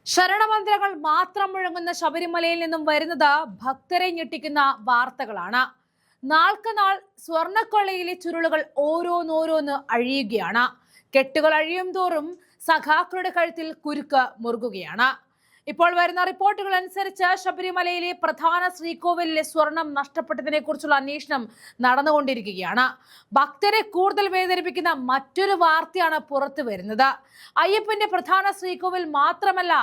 ശരണമന്ത്രങ്ങൾ മാത്രം മുഴങ്ങുന്ന ശബരിമലയിൽ നിന്നും വരുന്നത് ഭക്തരെ ഞെട്ടിക്കുന്ന വാർത്തകളാണ്. നാൾക്ക് നാൾ സ്വർണ്ണക്കൊള്ളയിലെ ചുരുളുകൾ ഓരോന്നോരോന്ന് അഴിയുകയാണ്. കെട്ടുകൾ അഴിയും തോറും സഖാക്കളുടെ കഴുത്തിൽ കുരുക്ക് മുറുകുകയാണ്. ഇപ്പോൾ വരുന്ന റിപ്പോർട്ടുകൾ അനുസരിച്ച് ശബരിമലയിലെ പ്രധാന ശ്രീകോവിലിലെ സ്വർണം നഷ്ടപ്പെട്ടതിനെ കുറിച്ചുള്ള അന്വേഷണം നടന്നുകൊണ്ടിരിക്കുകയാണ്. ഭക്തരെ കൂടുതൽ വേദനിപ്പിക്കുന്ന മറ്റൊരു വാർത്തയാണ് പുറത്തു വരുന്നത്. അയ്യപ്പന്റെ പ്രധാന ശ്രീകോവിൽ മാത്രമല്ല,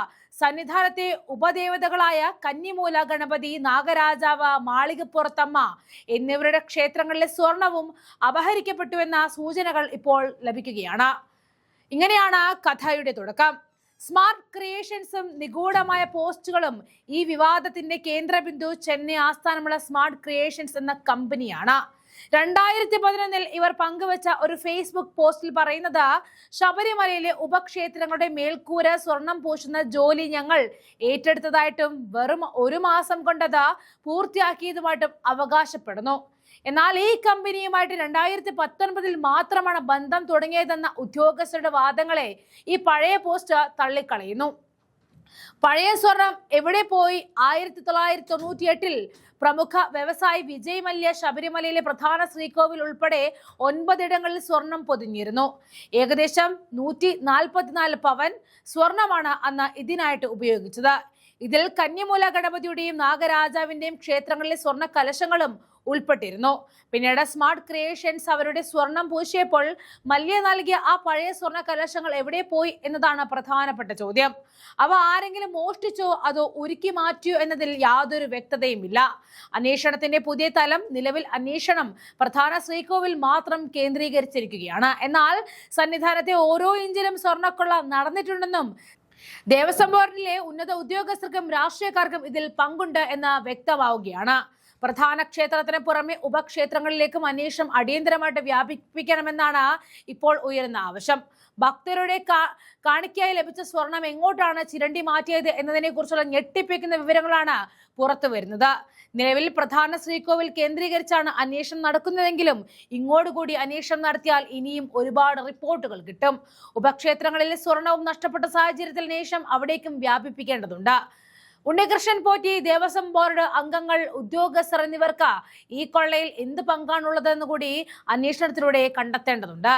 സന്നിധാനത്തെ ഉപദേവതകളായ കന്നിമൂല ഗണപതി, നാഗരാജാവ്, മാളികപ്പുറത്തമ്മ എന്നിവരുടെ ക്ഷേത്രങ്ങളിലെ സ്വർണവും അപഹരിക്കപ്പെട്ടുവെന്ന സൂചനകൾ ഇപ്പോൾ ലഭിക്കുകയാണ്. ഇങ്ങനെയാണ് കഥയുടെ തുടക്കം. സ്മാർട്ട് ക്രിയേഷൻസും നിഗൂഢമായ പോസ്റ്റുകളും ഈ വിവാദത്തിന്റെ കേന്ദ്രബിന്ദു ചെന്നൈ ആസ്ഥാനമുള്ള സ്മാർട്ട് ക്രിയേഷൻസ് എന്ന കമ്പനിയാണ്. 2011 ഇവർ പങ്കുവച്ച ഒരു ഫേസ്ബുക്ക് പോസ്റ്റിൽ പറയുന്നത്, ശബരിമലയിലെ ഉപക്ഷേത്രങ്ങളുടെ മേൽക്കൂര സ്വർണം പൂശുന്ന ജോലി ഞങ്ങൾ ഏറ്റെടുത്തതായിട്ടും വെറും 1 മാസം കൊണ്ടത് പൂർത്തിയാക്കിയതുമായിട്ടും അവകാശപ്പെടുന്നു. എന്നാൽ ഈ കമ്പനിയുമായിട്ട് 2019 മാത്രമാണ് ബന്ധം തുടങ്ങിയതെന്ന ഉദ്യോഗസ്ഥരുടെ വാദങ്ങളെ ഈ പഴയ പോസ്റ്റ് തള്ളിക്കളയുന്നു. പഴയ സ്വർണം എവിടെ പോയി? 1998 പ്രമുഖ വ്യവസായി വിജയ് മല്യ ശബരിമലയിലെ പ്രധാന ശ്രീകോവിൽ ഉൾപ്പെടെ 9 ഇടങ്ങളിൽ സ്വർണം പൊതിഞ്ഞിരുന്നു. ഏകദേശം 144 പവൻ സ്വർണമാണ് അന്ന് ഇതിനായിട്ട് ഉപയോഗിച്ചത്. ഇതിൽ കന്നിമൂല ഗണപതിയുടെയും നാഗരാജാവിന്റെയും ക്ഷേത്രങ്ങളിലെ സ്വർണ്ണ കലശങ്ങളും ഉൾപ്പെട്ടിരുന്നു. പിന്നീട് സ്മാർട്ട് ക്രിയേഷൻസ് അവരുടെ സ്വർണം പൂശിയപ്പോൾ മല്യ നൽകിയ ആ പഴയ സ്വർണ്ണ കലശങ്ങൾ എവിടെ പോയി എന്നതാണ് പ്രധാനപ്പെട്ട ചോദ്യം. അവ ആരെങ്കിലും മോഷ്ടിച്ചോ അതോ ഉരുക്കി മാറ്റിയോ എന്നതിൽ യാതൊരു വ്യക്തതയുമില്ല. അന്വേഷണത്തിന്റെ പുതിയ തലം നിലവിൽ അന്വേഷണം പ്രധാന ശ്രീകോവിൽ മാത്രം കേന്ദ്രീകരിച്ചിരിക്കുകയാണ്. എന്നാൽ സന്നിധാനത്തെ ഓരോ ഇഞ്ചിലും സ്വർണ്ണക്കൊള്ള നടന്നിട്ടുണ്ടെന്നും ദേവസ്വം ബോർഡിലെ ഉന്നത ഉദ്യോഗസ്ഥർക്കും രാഷ്ട്രീയക്കാർക്കും ഇതിൽ പങ്കുണ്ട് എന്ന് വ്യക്തമാവുകയാണ്. പ്രധാന ക്ഷേത്രത്തിന് പുറമെ ഉപക്ഷേത്രങ്ങളിലേക്കും അന്വേഷണം അടിയന്തരമായിട്ട് വ്യാപിപ്പിക്കണമെന്നാണ് ഇപ്പോൾ ഉയരുന്ന ആവശ്യം. ഭക്തരുടെ കാണിക്കയായി ലഭിച്ച സ്വർണം എങ്ങോട്ടാണ് ചിരണ്ടി മാറ്റിയത് എന്നതിനെ കുറിച്ചുള്ള ഞെട്ടിപ്പിക്കുന്ന വിവരങ്ങളാണ് പുറത്തു വരുന്നത്. നിലവിൽ പ്രധാന ശ്രീകോവിൽ കേന്ദ്രീകരിച്ചാണ് അന്വേഷണം നടക്കുന്നതെങ്കിലും ഇങ്ങോട്ടുകൂടി അന്വേഷണം നടത്തിയാൽ ഇനിയും ഒരുപാട് റിപ്പോർട്ടുകൾ കിട്ടും. ഉപക്ഷേത്രങ്ങളിലെ സ്വർണവും നഷ്ടപ്പെട്ട സാഹചര്യത്തിൽ അന്വേഷണം അവിടേക്കും വ്യാപിപ്പിക്കേണ്ടതുണ്ട്. ഉണ്ണികൃഷ്ണൻ പോറ്റി, ദേവസ്വം ബോർഡ് അംഗങ്ങൾ, ഉദ്യോഗസ്ഥർ എന്നിവർക്ക് ഈ കൊള്ളയിൽ എന്ത് പങ്കാണുള്ളതെന്ന് കൂടി അന്വേഷണത്തിലൂടെ കണ്ടെത്തേണ്ടതുണ്ട്.